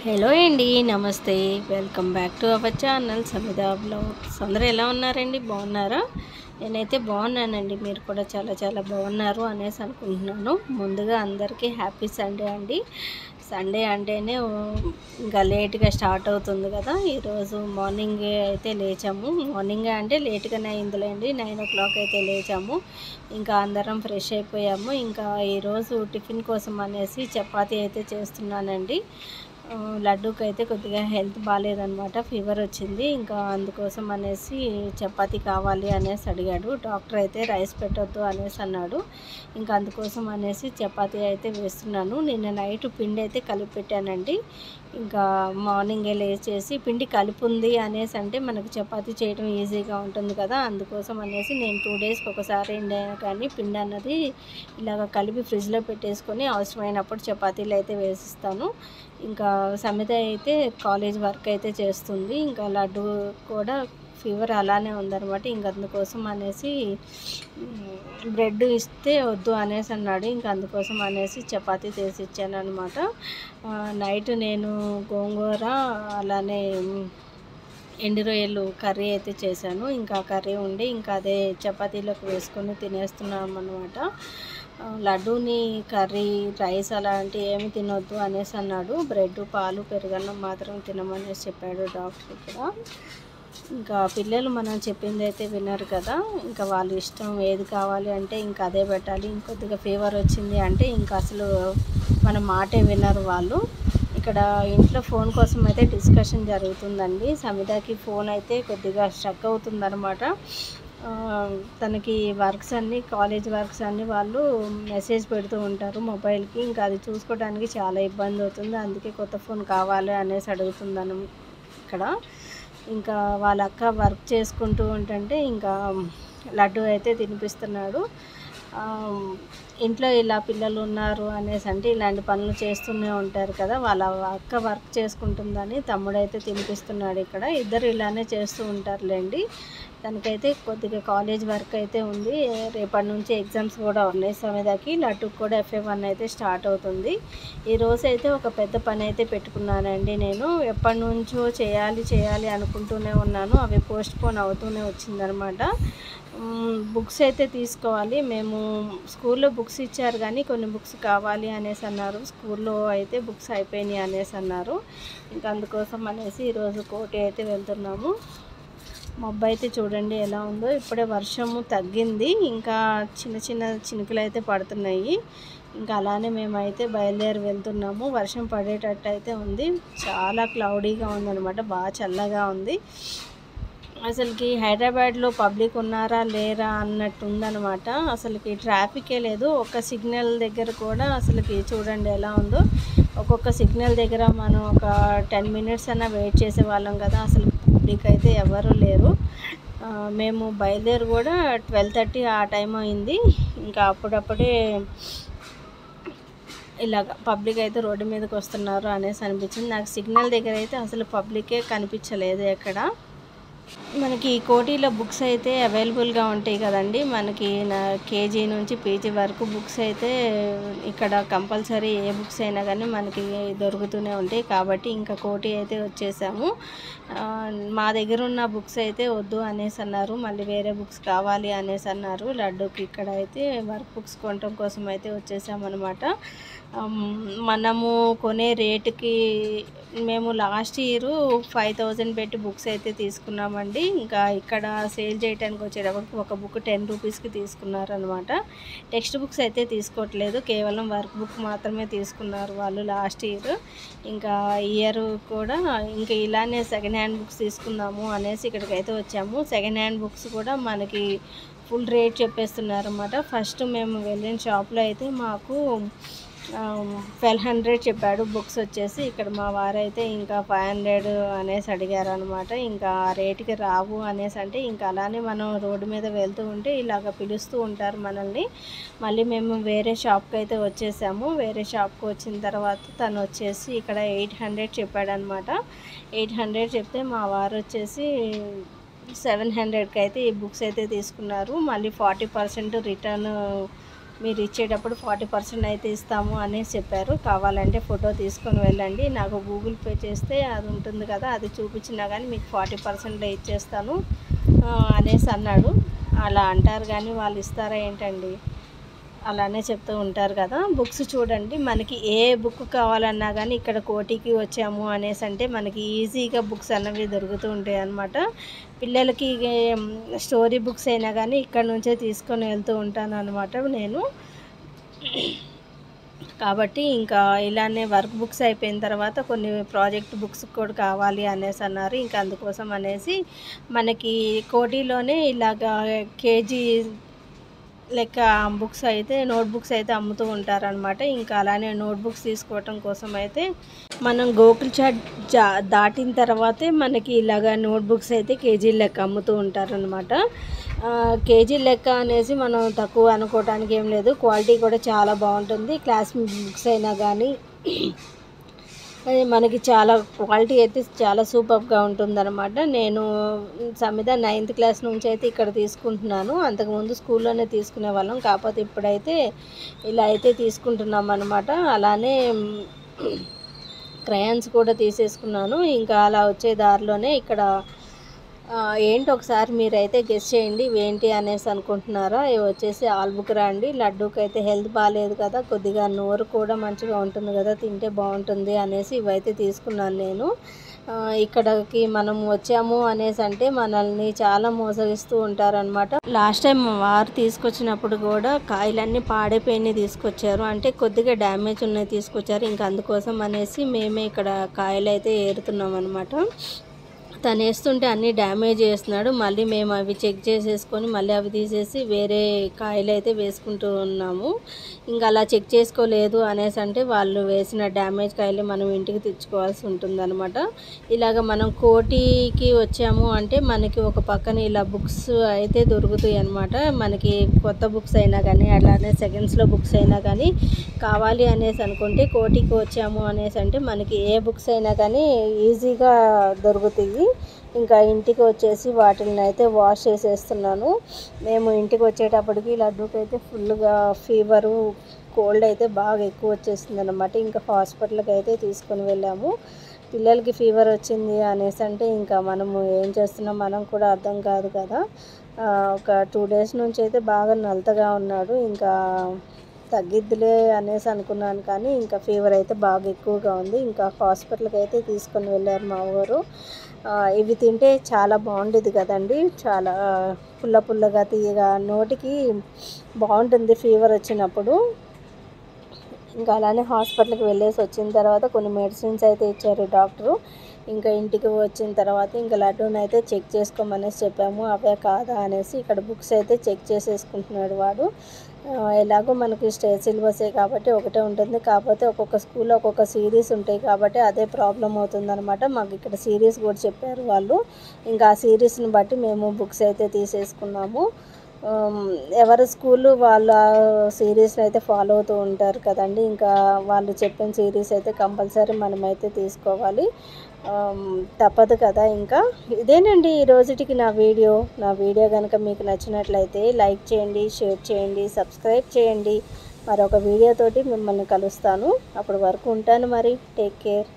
Hello అండి, నమస్తే. Welcome back to our channel Samitha blogs. అందరూ ఎలా ఉన్నారండి? బాగున్నారా? నేనైతే బాగున్నానండి. మీరు కూడా చాలా చాలా బాగున్నారు అనేసి అనుకుంటున్నాను. ముందుగా అందరికీ హ్యాపీ సండే అండి. సండే అంటేనే ఇంకా లేట్గా స్టార్ట్ అవుతుంది కదా. ఈరోజు మార్నింగ్ అయితే లేచాము. మార్నింగ్ అంటే లేట్గానే అయిందిలేండి. 9 o'clock అయితే లేచాము. ఇంకా అందరం ఫ్రెష్ అయిపోయాము. ఇంకా ఈరోజు టిఫిన్ కోసం అనేసి చపాతీ అయితే చేస్తున్నానండి. లడ్డూకి అయితే కొద్దిగా హెల్త్ బాగాలేదనమాట, ఫీవర్ వచ్చింది. ఇంకా అందుకోసం అనేసి చపాతీ కావాలి అనేసి అడిగాడు. డాక్టర్ అయితే రైస్ పెట్టొద్దు అనేసి అన్నాడు. ఇంకా అందుకోసం అనేసి చపాతీ అయితే వేస్తున్నాను. నిన్న నైట్ పిండి అయితే కలిపి పెట్టానండి. ఇంకా మార్నింగే లేచేసి పిండి కలిపి ఉంది అనేసి అంటే మనకు చపాతీ చేయడం ఈజీగా ఉంటుంది కదా. అందుకోసం అనేసి నేను 2 డేస్కి ఒకసారి కానీ పిండి అన్నది ఇలాగ కలిపి ఫ్రిడ్జ్లో పెట్టేసుకొని అవసరమైనప్పుడు చపాతీలు అయితే వేసిస్తాను. ఇంకా సమిత అయితే కాలేజ్ వర్క్ అయితే చేస్తుంది. ఇంకా లడ్డు కూడా ఫీవర్ అలానే ఉందన్నమాట. ఇంక అందుకోసం అనేసి బ్రెడ్ ఇస్తే వద్దు అనేసి అన్నాడు. ఇంక అందుకోసం అనేసి చపాతీ చేసి ఇచ్చాను అనమాట. నైట్ నేను గోంగూర అలానే ఎండు రొయ్యలు కర్రీ అయితే చేశాను. ఇంకా కర్రీ ఉండి ఇంకా అదే చపాతీలోకి వేసుకొని తినేస్తున్నాం అనమాట. లడ్డూని కర్రీ రైస్ అలాంటివి ఏమి తినొద్దు అనేసి అన్నాడు. బ్రెడ్ పాలు పెరుగన్నం మాత్రం తినమనేసి చెప్పాడు డాక్టర్ కూడా. ఇంకా పిల్లలు మనం చెప్పింది అయితే వినరు కదా. ఇంకా వాళ్ళ ఇష్టం, ఏది కావాలి అంటే ఇంకా అదే పెట్టాలి. ఇంకొద్దిగా ఫీవర్ వచ్చింది అంటే ఇంకా అసలు మన మాటే వినరు వాళ్ళు. ఇక్కడ ఇంట్లో ఫోన్ కోసం అయితే డిస్కషన్ జరుగుతుందండి. సమితకి ఫోన్ అయితే కొద్దిగా స్ట్రక్ అవుతుందన్నమాట. తనకి వర్క్స్ అన్నీ, కాలేజ్ వర్క్స్ అన్నీ వాళ్ళు మెసేజ్ పెడుతూ ఉంటారు మొబైల్కి. ఇంకా అది చూసుకోవడానికి చాలా ఇబ్బంది అవుతుంది. అందుకే కొత్త ఫోన్ కావాలి అనేసి అడుగుతుందను ఇక్కడ. ఇంకా వాళ్ళ అక్క వర్క్ చేసుకుంటూ ఉంటుంటే ఇంకా లడ్డు అయితే తినిపిస్తున్నాడు. ఇంట్లో ఇలా పిల్లలు ఉన్నారు అనేసి అంటే ఇలాంటి పనులు చేస్తూనే ఉంటారు కదా. వాళ్ళ అక్క వర్క్ చేసుకుంటుందని తమ్ముడైతే తినిపిస్తున్నాడు ఇక్కడ. ఇద్దరు ఇలానే చేస్తూ ఉంటారులేండి. తనకైతే కొద్దిగా కాలేజ్ వర్క్ అయితే ఉంది. రేపటి నుంచి ఎగ్జామ్స్ కూడా ఉన్నాయి సమితకి. లడ్డుకు కూడా FA1 అయితే స్టార్ట్ అవుతుంది. ఈరోజు అయితే ఒక పెద్ద పని అయితే పెట్టుకున్నానండి. నేను ఎప్పటి నుంచో చేయాలి అనుకుంటూనే ఉన్నాను. అవి పోస్ట్పోన్ అవుతూనే వచ్చిందనమాట. బుక్స్ అయితే తీసుకోవాలి. మేము స్కూల్లో బుక్స్ ఇచ్చారు కానీ కొన్ని బుక్స్ కావాలి అనేసి అన్నారు. స్కూల్లో అయితే బుక్స్ అయిపోయినాయి అనేసి అన్నారు. ఇంకా అందుకోసం అనేసి ఈరోజు కోటి అయితే వెళ్తున్నాము. మబ్బు అయితే చూడండి ఎలా ఉందో. ఇప్పుడే వర్షము తగ్గింది. ఇంకా చిన్న చిన్న చినుకులు అయితే పడుతున్నాయి. ఇంకా అలానే మేమైతే బయలుదేరి వెళ్తున్నాము. వర్షం పడేటట్టు అయితే ఉంది. చాలా క్లౌడీగా ఉందన్నమాట. బాగా చల్లగా ఉంది. అసలుకి హైదరాబాద్లో పబ్లిక్ ఉన్నారా లేరా అన్నట్టు ఉందన్నమాట. అసలుకి ట్రాఫికే లేదు. ఒక సిగ్నల్ దగ్గర కూడా అసలుకి చూడండి ఎలా ఉందో. ఒక్కొక్క సిగ్నల్ దగ్గర మనం ఒక 10 minutes అన్నా వెయిట్ చేసే వాళ్ళం కదా. అసలు పబ్లిక్ అయితే ఎవరు లేరు. మేము బయలుదేరి కూడా 12:30 ఆ టైం అయింది. ఇంకా అప్పుడప్పుడే ఇలాగ పబ్లిక్ అయితే రోడ్డు మీదకి వస్తున్నారు అనేసి అనిపించింది నాకు. సిగ్నల్ దగ్గర అయితే అసలు పబ్లికే కనిపించలేదు ఎక్కడ. మనకి కోటిలో బుక్స్ అయితే అవైలబుల్గా ఉంటాయి కదండి. మనకి KG నుంచి PG వరకు బుక్స్ అయితే ఇక్కడ కంపల్సరీ ఏ బుక్స్ అయినా కానీ మనకి దొరుకుతూనే ఉంటాయి. కాబట్టి ఇంకా కోటి అయితే వచ్చేసాము. మా దగ్గర ఉన్న బుక్స్ అయితే వద్దు అనేసి అన్నారు. మళ్ళీ వేరే బుక్స్ కావాలి అనేసి అన్నారు. లడ్డూకి ఇక్కడ అయితే వర్క్ బుక్స్ కొనడం కోసం అయితే వచ్చేసామన్నమాట. మనము కొనే రేటుకి మేము లాస్ట్ ఇయర్ 5,000 పెట్టి బుక్స్ అయితే తీసుకున్నామండి. ఇంకా ఇక్కడ సేల్ చేయడానికి వచ్చేటప్పటికి ఒక బుక్ 10 రూపీస్కి తీసుకున్నారనమాట. టెక్స్ట్ బుక్స్ అయితే తీసుకోవట్లేదు, కేవలం వర్క్ బుక్ మాత్రమే తీసుకున్నారు వాళ్ళు లాస్ట్ ఇయర్. ఇంకా ఇయర్ కూడా ఇంకా ఇలానే సెకండ్ హ్యాండ్ బుక్స్ తీసుకుందాము అనేసి ఇక్కడికి అయితే వచ్చాము. సెకండ్ హ్యాండ్ బుక్స్ కూడా మనకి ఫుల్ రేట్ చెప్పేస్తున్నారు అన్నమాట. ఫస్ట్ మేము వెళ్ళిన షాప్లో అయితే మాకు 1,200 చెప్పాడు బుక్స్ వచ్చేసి. ఇక్కడ మా వారైతే ఇంకా 500 అనేసి అడిగారు అనమాట. ఇంకా ఆ రేటుకి రావు అనేసి అంటే ఇంకా అలానే మనం రోడ్డు మీద వెళ్తూ ఉంటే ఇలాగ పిలుస్తూ ఉంటారు మనల్ని. మళ్ళీ మేము వేరే షాప్కి అయితే వచ్చేసాము. వేరే షాప్కి వచ్చిన తర్వాత తను వచ్చేసి ఇక్కడ 800 చెప్పాడనమాట. 800 చెప్తే మా వారు వచ్చేసి 700కి అయితే ఈ బుక్స్ అయితే తీసుకున్నారు. మళ్ళీ 40% రిటర్న్ మీరు ఇచ్చేటప్పుడు 40% అయితే ఇస్తాము అనేసి చెప్పారు. కావాలంటే ఫోటో తీసుకొని వెళ్ళండి, నాకు గూగుల్ పే చేస్తే అది ఉంటుంది కదా, అది చూపించినా కానీ మీకు 40% ఇచ్చేస్తాను అనేసి అన్నాడు. అలా అంటారు కానీ వాళ్ళు ఇస్తారా ఏంటండి, అలానే చెప్తూ ఉంటారు కదా. బుక్స్ చూడండి, మనకి ఏ బుక్ కావాలన్నా కానీ ఇక్కడ కోటికి వచ్చాము అనేసి అంటే మనకి ఈజీగా బుక్స్ అన్నవి దొరుకుతూ ఉంటాయి అన్నమాట. పిల్లలకి స్టోరీ బుక్స్ అయినా కానీ ఇక్కడ నుంచే తీసుకొని వెళ్తూ ఉంటాను అనమాట నేను. కాబట్టి ఇంకా ఇలానే వర్క్ బుక్స్ అయిపోయిన తర్వాత కొన్ని ప్రాజెక్ట్ బుక్స్ కూడా కావాలి అనేసి అన్నారు. ఇంకా అందుకోసం అనేసి మనకి కోటిలోనే ఇలాగా కేజీ లెక్క బుక్స్ అయితే నోట్బుక్స్ అయితే అమ్ముతూ ఉంటారనమాట. ఇంకా అలానే నోట్బుక్స్ తీసుకోవటం కోసం అయితే మనం గోకుల్ చాట్ దాటిన తర్వాతే మనకి ఇలాగ నోట్బుక్స్ అయితే కేజీ లెక్క అమ్ముతూ ఉంటారనమాట. కేజీ లెక్క అనేసి మనం తక్కువ అనుకోవడానికి ఏం లేదు, క్వాలిటీ కూడా చాలా బాగుంటుంది. క్లాస్ బుక్స్ అయినా కానీ మనకి చాలా క్వాలిటీ అయితే చాలా సూపర్గా ఉంటుందన్నమాట. నేను సమిత 9th క్లాస్ నుంచి అయితే ఇక్కడ తీసుకుంటున్నాను. అంతకుముందు స్కూల్లోనే తీసుకునే వాళ్ళం, కాకపోతే ఇప్పుడైతే ఇలా అయితే తీసుకుంటున్నాం అన్నమాట. అలానే క్రయాన్స్ కూడా తీసేసుకున్నాను. ఇంకా అలా వచ్చే దారిలోనే ఇక్కడ ఏంటి ఒకసారి మీరైతే గెస్ చేయండి ఏంటి అనేసి అనుకుంటున్నారా. ఇవి వచ్చేసి ఆల్బుకరా అండి. లడ్డూకి అయితే హెల్త్ బాగాలేదు కదా, కొద్దిగా నోరు కూడా మంచిగా ఉంటుంది కదా, తింటే బాగుంటుంది అనేసి ఇవైతే తీసుకున్నాను నేను. ఇక్కడికి మనం వచ్చాము అనేసి అంటే మనల్ని చాలా మోసగిస్తూ ఉంటారనమాట. లాస్ట్ టైం వారు తీసుకొచ్చినప్పుడు కూడా కాయలన్నీ పాడైపోయినాయి తీసుకొచ్చారు, అంటే కొద్దిగా డ్యామేజ్ ఉన్నాయి తీసుకొచ్చారు. ఇంకా అందుకోసం అనేసి మేమే ఇక్కడ కాయలు అయితే ఏరుతున్నాం అనమాట. తను వేస్తుంటే అన్నీ డ్యామేజ్ చేస్తున్నాడు. మళ్ళీ మేము అవి చెక్ చేసేసుకొని మళ్ళీ అవి తీసేసి వేరే కాయలు అయితే వేసుకుంటూ ఉన్నాము. ఇంకా అలా చెక్ చేసుకోలేదు అనేసి అంటే వాళ్ళు వేసిన డ్యామేజ్ కాయలు మనం ఇంటికి తెచ్చుకోవాల్సి ఉంటుందన్నమాట. ఇలాగ మనం కోటికి వచ్చాము అంటే మనకి ఒక పక్కన ఇలా బుక్స్ అయితే దొరుకుతాయి అన్నమాట. మనకి కొత్త బుక్స్ అయినా కానీ అలానే సెకండ్స్లో బుక్స్ అయినా కానీ కావాలి అనేసి అనుకుంటే కోటికి వచ్చాము అనేసి అంటే మనకి ఏ బుక్స్ అయినా కానీ ఈజీగా దొరుకుతాయి. ఇంకా ఇంటికి వచ్చేసి వాటిని అయితే వాష్ చేసేస్తున్నాను. మేము ఇంటికి వచ్చేటప్పటికి లడ్డూకి అయితే ఫుల్గా ఫీవరు కోల్డ్ అయితే బాగా ఎక్కువ వచ్చేసింది అనమాట. ఇంకా హాస్పిటల్కి అయితే తీసుకొని వెళ్ళాము. పిల్లలకి ఫీవర్ వచ్చింది అనేసి అంటే ఇంకా మనము ఏం చేస్తున్నాం మనం కూడా అర్థం కాదు కదా. ఒక 2 days నుంచి అయితే బాగా నలతగా ఉన్నాడు. ఇంకా తగ్గిద్దిలే అనేసి అనుకున్నాను కానీ ఇంకా ఫీవర్ అయితే బాగా ఎక్కువగా ఉంది. ఇంకా హాస్పిటల్కి అయితే తీసుకొని వెళ్ళారు మా ఊరు. ఇవి తింటే చాలా బాగుండేది కదండి, చాలా పుల్లగా తీయగా నోటికి బాగుంటుంది ఫీవర్ వచ్చినప్పుడు. ఇంకా అలానే హాస్పిటల్కి వెళ్ళేసి వచ్చిన తర్వాత కొన్ని మెడిసిన్స్ అయితే ఇచ్చారు డాక్టరు. ఇంకా ఇంటికి వచ్చిన తర్వాత ఇంకా లడ్డూని అయితే చెక్ చేసుకోమనేసి చెప్పాము, అవే కాదా అనేసి. ఇక్కడ బుక్స్ అయితే చెక్ చేసేసుకుంటున్నాడు వాడు. ఎలాగో మనకి స్టేట్ సిలబసే కాబట్టి ఒకటే ఉంటుంది, కాకపోతే ఒక్కొక్క స్కూల్లో ఒక్కొక్క సిరీస్ ఉంటాయి కాబట్టి అదే ప్రాబ్లం అవుతుందన్నమాట. మాకు ఇక్కడ సిరీస్ కూడా చెప్పారు వాళ్ళు. ఇంకా ఆ సిరీస్ని బట్టి మేము బుక్స్ అయితే తీసేసుకున్నాము. ఎవరి స్కూలు వాళ్ళ సిరీస్ని అయితే ఫాలో అవుతూ ఉంటారు కదండి. ఇంకా వాళ్ళు చెప్పిన సిరీస్ అయితే కంపల్సరీ మనమైతే తీసుకోవాలి, తప్పదు కదా. ఇంకా ఇదేనండి ఈ రోజుటికి నా వీడియో కనుక మీకు నచ్చినట్లయితే లైక్ చేయండి, షేర్ చేయండి, సబ్స్క్రైబ్ చేయండి. మరొక వీడియోతోటి మిమ్మల్ని కలుస్తాను. అప్పటి వరకు ఉంటాను మరి. Take care.